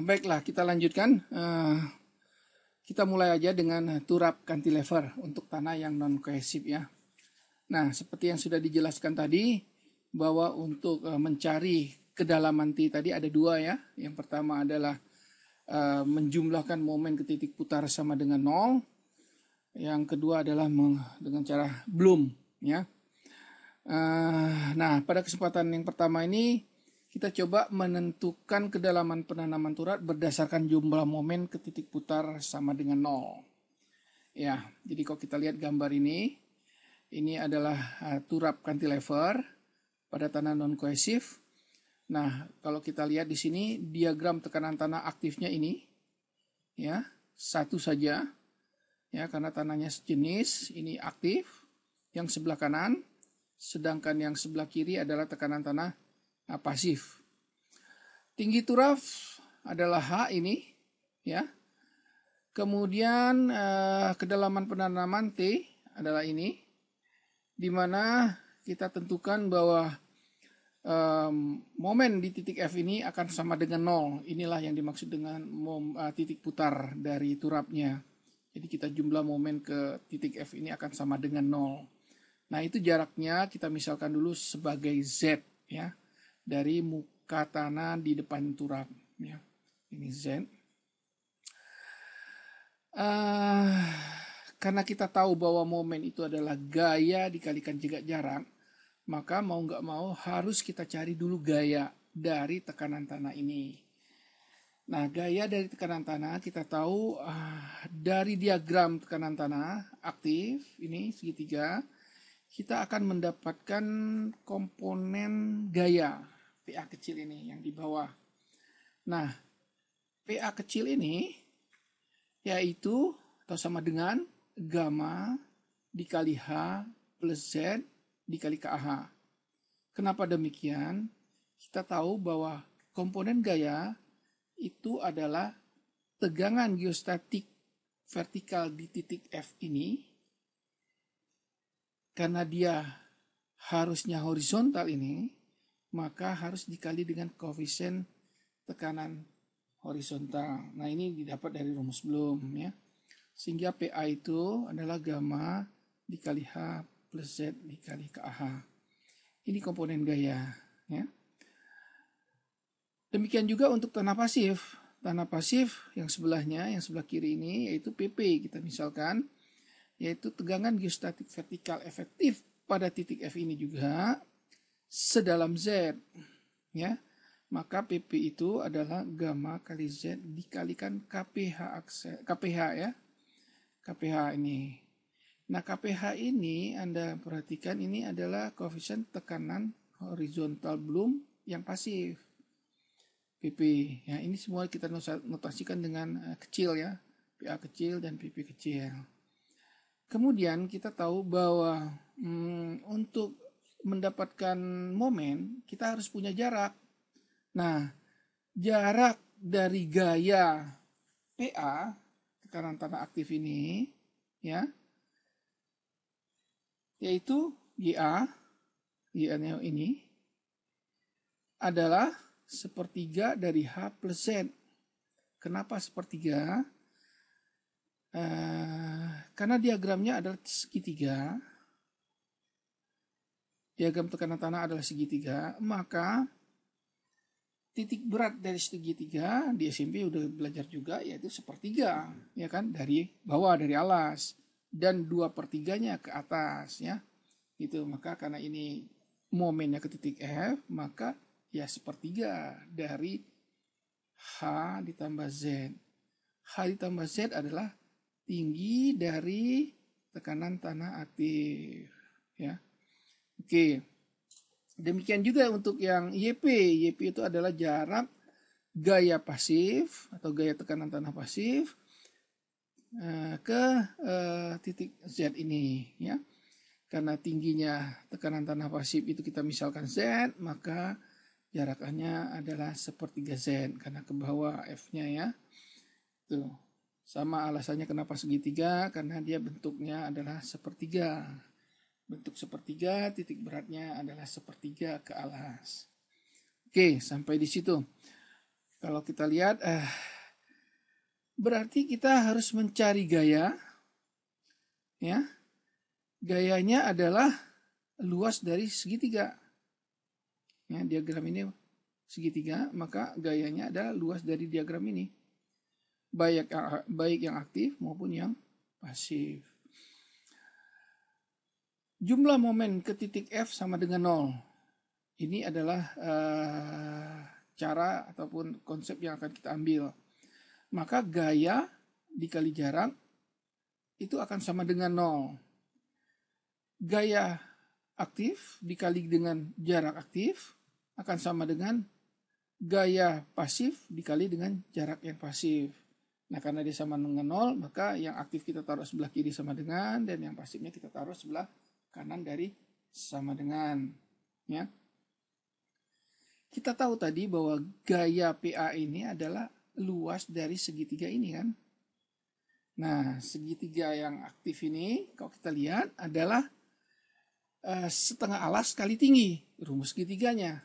Baiklah, kita lanjutkan. Kita mulai aja dengan turap cantilever untuk tanah yang non kohesif ya. Nah, seperti yang sudah dijelaskan tadi, bahwa untuk mencari kedalaman T tadi ada dua ya. Yang pertama adalah menjumlahkan momen ke titik putar sama dengan 0. Yang kedua adalah dengan cara Bloom ya. Nah, pada kesempatan yang pertama ini kita coba menentukan kedalaman penanaman turap berdasarkan jumlah momen ke titik putar sama dengan 0. Ya, jadi kalau kita lihat gambar ini adalah turap cantilever pada tanah non kohesif. Nah, kalau kita lihat di sini diagram tekanan tanah aktifnya ini ya, satu saja ya, karena tanahnya sejenis, ini aktif yang sebelah kanan, sedangkan yang sebelah kiri adalah tekanan tanah pasif. Tinggi turap adalah H ini ya. Kemudian kedalaman penanaman T adalah ini, di mana kita tentukan bahwa momen di titik F ini akan sama dengan 0. Inilah yang dimaksud dengan titik putar dari turapnya. Jadi kita jumlah momen ke titik F ini akan sama dengan 0. Nah, itu jaraknya kita misalkan dulu sebagai Z ya, dari muka tanah di depan turap ya. Ini Z. Karena kita tahu bahwa momen itu adalah gaya dikalikan jarak, maka mau nggak mau harus kita cari dulu gaya dari tekanan tanah ini. Nah, gaya dari tekanan tanah kita tahu dari diagram tekanan tanah aktif ini segitiga, kita akan mendapatkan komponen gaya PA kecil ini yang di bawah. Nah, PA kecil ini yaitu atau sama dengan gamma dikali H plus Z dikali KH. Kenapa demikian? Kita tahu bahwa komponen gaya itu adalah tegangan geostatik vertikal di titik F ini, karena dia harusnya horizontal ini, maka harus dikali dengan koefisien tekanan horizontal. Nah, ini didapat dari rumus Bloom ya. Sehingga PA itu adalah gamma dikali H plus Z dikali KH. Ini komponen gaya ya. Demikian juga untuk tanah pasif. Tanah pasif yang sebelahnya, yang sebelah kiri ini yaitu PP kita misalkan, yaitu tegangan geostatik vertikal efektif pada titik F ini juga sedalam Z ya. Maka PP itu adalah gamma kali Z dikalikan KPH ya. KPH ini. Nah, KPH ini Anda perhatikan ini adalah koefisien tekanan horizontal Bloom yang pasif. PP ya, ini semua kita notasikan dengan kecil ya. PA kecil dan PP kecil. Kemudian kita tahu bahwa untuk mendapatkan momen kita harus punya jarak. Nah, jarak dari gaya PA tekanan tanah aktif ini ya, yaitu GA-nya ini adalah sepertiga dari H plus Z. Kenapa sepertiga? Karena diagramnya adalah segitiga. Diagram tekanan tanah adalah segitiga, maka titik berat dari segitiga di SMP udah belajar juga, yaitu sepertiga ya kan, dari bawah, dari alas, dan 2/3-nya ke atas ya gitu. Maka karena ini momennya ke titik F, maka ya sepertiga dari H ditambah Z. H ditambah Z adalah tinggi dari tekanan tanah aktif ya. Oke. Demikian juga untuk yang YP. YP itu adalah jarak gaya pasif atau gaya tekanan tanah pasif ke titik Z ini ya. Karena tingginya tekanan tanah pasif itu kita misalkan Z, maka jaraknya adalah sepertiga Z karena ke bawah F-nya ya. Tuh. Sama alasannya kenapa segitiga, karena dia bentuknya adalah sepertiga. Bentuk sepertiga, titik beratnya adalah sepertiga ke alas. Oke, sampai di situ. Kalau kita lihat, berarti kita harus mencari gaya, ya. Gayanya adalah luas dari segitiga. Ya, diagram ini segitiga, maka gayanya adalah luas dari diagram ini. Baik yang aktif maupun yang pasif. Jumlah momen ke titik F sama dengan 0. Ini adalah cara ataupun konsep yang akan kita ambil. Maka gaya dikali jarak itu akan sama dengan 0. Gaya aktif dikali dengan jarak aktif akan sama dengan gaya pasif dikali dengan jarak yang pasif. Nah, karena dia sama dengan 0, maka yang aktif kita taruh sebelah kiri sama dengan, dan yang pasifnya kita taruh sebelah kanan dari sama dengan. Ya. Kita tahu tadi bahwa gaya PA ini adalah luas dari segitiga ini kan. Nah, segitiga yang aktif ini kalau kita lihat adalah setengah alas kali tinggi, rumus segitiganya.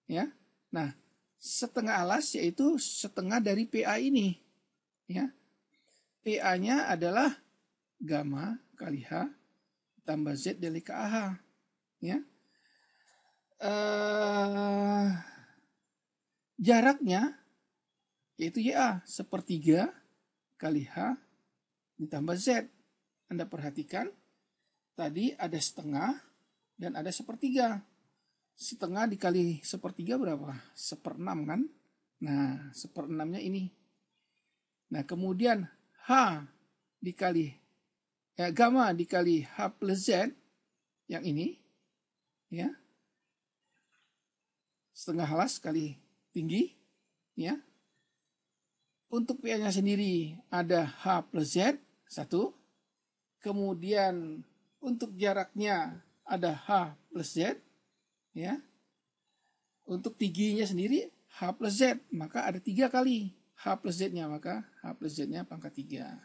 Ya. Nah, setengah alas yaitu setengah dari PA ini. Ya. PA-nya adalah gamma kali H tambah Z dikali KH. Ya. Jaraknya yaitu YA, sepertiga kali H ditambah Z. Anda perhatikan tadi ada setengah dan ada sepertiga. Setengah dikali sepertiga berapa? 1/6 kan? Nah, 1/6-nya ini. Nah, kemudian H dikali gamma dikali H plus Z yang ini, ya, setengah alas kali tinggi, ya. Untuk PA-nya sendiri ada H plus Z 1. Kemudian untuk jaraknya ada H plus Z, ya. Untuk tingginya sendiri H plus Z, maka ada 3 kali H plus Z-nya, maka H plus Z-nya pangkat 3.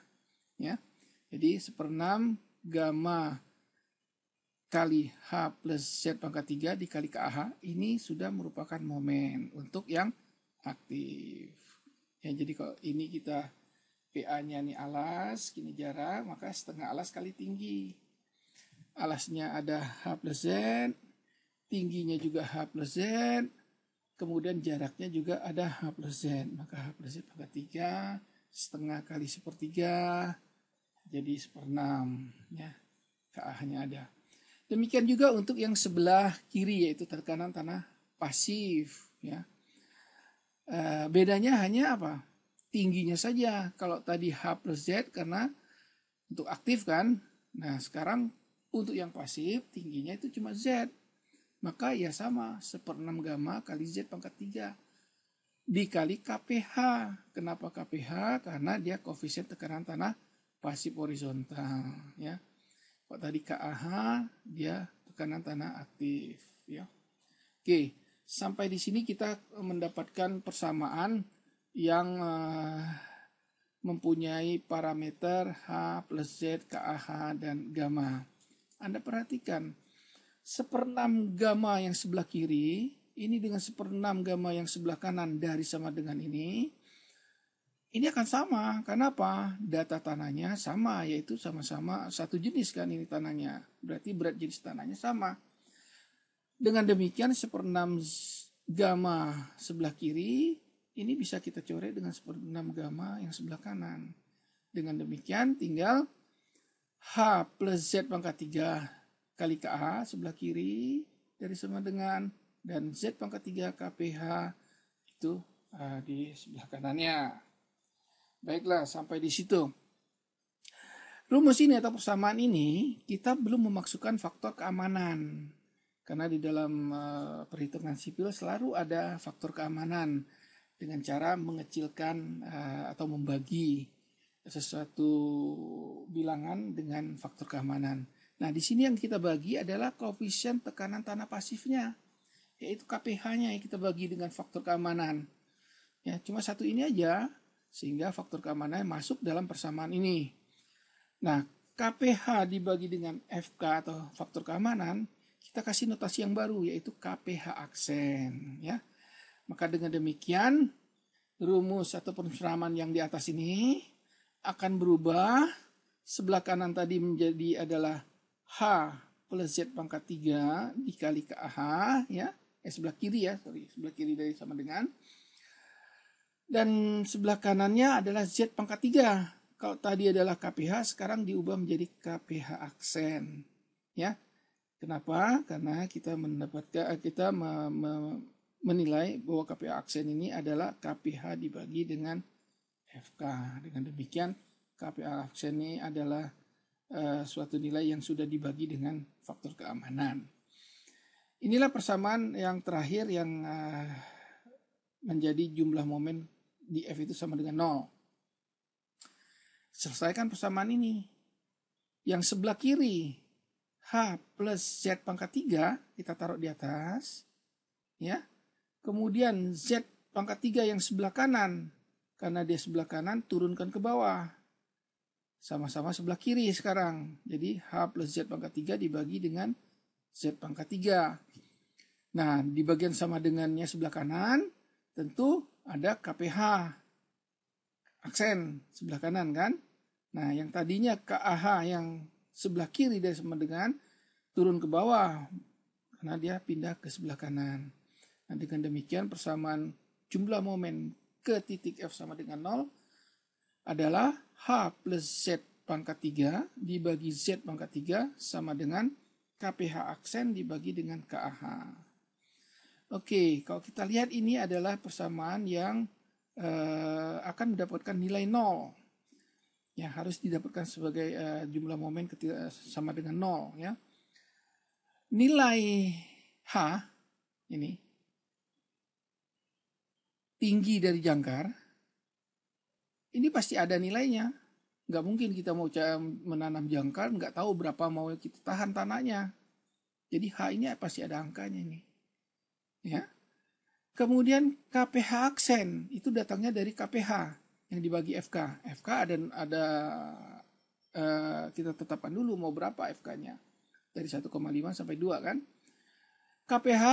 Ya. Jadi 1/6 gamma kali H plus Z pangkat 3 dikali KH ini sudah merupakan momen untuk yang aktif. Ya, jadi kalau ini kita PA-nya nih alas, gini jarak, maka setengah alas kali tinggi. Alasnya ada H plus Z, tingginya juga H plus Z, kemudian jaraknya juga ada H plus Z. Maka H plus Z pangkat 3, setengah kali sepertiga, jadi 1/6. Ya, KA-nya ada. Demikian juga untuk yang sebelah kiri, yaitu tekanan tanah pasif. Ya. Bedanya hanya apa? Tingginya saja. Kalau tadi H plus Z karena untuk aktif kan. Nah, sekarang untuk yang pasif tingginya itu cuma Z. Maka ya sama, 1/6 gamma kali Z pangkat 3 dikali KPH. Kenapa KPH? Karena dia koefisien tekanan tanah pasif horizontal, ya. Kalau tadi KAH dia tekanan tanah aktif, ya. Oke, sampai di sini kita mendapatkan persamaan yang mempunyai parameter H plus Z, KAH, dan gamma. Anda perhatikan, 1/6 gamma yang sebelah kiri, ini dengan 1/6 gamma yang sebelah kanan dari sama dengan ini akan sama. Kenapa? Data tanahnya sama, yaitu sama-sama satu jenis kan ini tanahnya. Berarti berat jenis tanahnya sama. Dengan demikian 1/6 gamma sebelah kiri ini bisa kita coret dengan 1/6 gamma yang sebelah kanan. Dengan demikian tinggal H plus Z pangkat 3 kali KH sebelah kiri dari sama dengan, dan Z pangkat 3 KPH itu di sebelah kanannya. Baiklah, sampai di situ. Rumus ini atau persamaan ini kita belum memasukkan faktor keamanan. Karena di dalam perhitungan sipil selalu ada faktor keamanan dengan cara mengecilkan atau membagi sesuatu bilangan dengan faktor keamanan. Nah, di sini yang kita bagi adalah koefisien tekanan tanah pasifnya, yaitu KPH-nya yang kita bagi dengan faktor keamanan. Ya, cuma satu ini aja, sehingga faktor keamanan masuk dalam persamaan ini. Nah, KPH dibagi dengan FK atau faktor keamanan, kita kasih notasi yang baru, yaitu KPH aksen. Ya. Maka dengan demikian, rumus atau persamaan yang di atas ini akan berubah. Sebelah kanan tadi menjadi adalah H plus Z pangkat 3 dikali KH, ya. Sebelah kiri ya, sebelah kiri dari sama dengan. Dan sebelah kanannya adalah Z pangkat 3. Kalau tadi adalah KPH, sekarang diubah menjadi KPH aksen. Ya. Kenapa? Karena kita menilai bahwa KPH aksen ini adalah KPH dibagi dengan FK. Dengan demikian KPH aksen ini adalah suatu nilai yang sudah dibagi dengan faktor keamanan. Inilah persamaan yang terakhir yang menjadi jumlah momen di F itu sama dengan 0. Selesaikan persamaan ini. Yang sebelah kiri H plus Z pangkat 3 kita taruh di atas, ya. Kemudian Z pangkat 3 yang sebelah kanan, karena dia sebelah kanan turunkan ke bawah. Sama-sama sebelah kiri sekarang. Jadi H plus Z pangkat 3 dibagi dengan Z pangkat 3. Nah, di bagian sama dengannya sebelah kanan tentu ada KPH aksen sebelah kanan kan. Nah, yang tadinya KAH yang sebelah kiri dari sama dengan turun ke bawah karena dia pindah ke sebelah kanan. Nah, dengan demikian persamaan jumlah momen ke titik F sama dengan 0 adalah H plus Z pangkat 3 dibagi Z pangkat 3 sama dengan KPH aksen dibagi dengan KAH. Oke, kalau kita lihat ini adalah persamaan yang akan mendapatkan nilai 0. Ya, harus didapatkan sebagai jumlah momen ketika sama dengan 0, ya. Nilai H ini tinggi dari jangkar, ini pasti ada nilainya. Nggak mungkin kita mau menanam jangkar, nggak tahu berapa mau kita tahan tanahnya. Jadi H ini pasti ada angkanya ini. Ya. Kemudian KPH aksen, itu datangnya dari KPH yang dibagi FK. FK ada kita tetapkan dulu mau berapa FK-nya. Dari 1,5 sampai 2 kan. KPH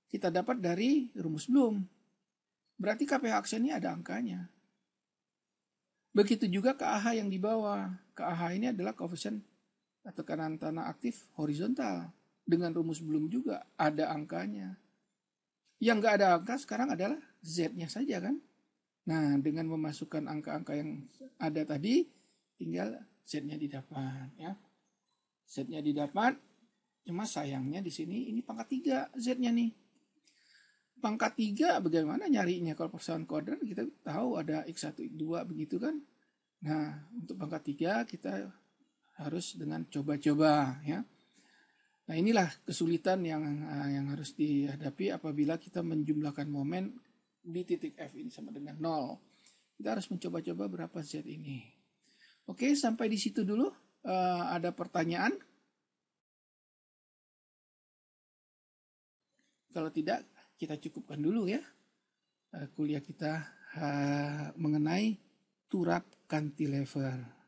kita dapat dari rumus Bloom. Berarti KPH aksen ini ada angkanya. Begitu juga KAH yang di bawah. KAH ini adalah koefisien tekanan tanah aktif horizontal. Dengan rumus Bloom juga ada angkanya. Yang nggak ada angka sekarang adalah Z-nya saja kan. Nah, dengan memasukkan angka-angka yang ada tadi, tinggal Z-nya didapat, ya. Z-nya didapat, cuma sayangnya di sini ini pangkat 3 Z-nya nih. Pangkat 3 bagaimana nyarinya? Kalau persamaan kuadrat kita tahu ada X1, X2 begitu kan. Nah, untuk pangkat 3 kita harus dengan coba-coba, ya. Nah, inilah kesulitan yang harus dihadapi apabila kita menjumlahkan momen di titik F ini sama dengan 0. Kita harus mencoba-coba berapa Z ini. Oke, sampai di situ dulu. Ada pertanyaan? Kalau tidak, kita cukupkan dulu ya. Kuliah kita mengenai turap cantilever.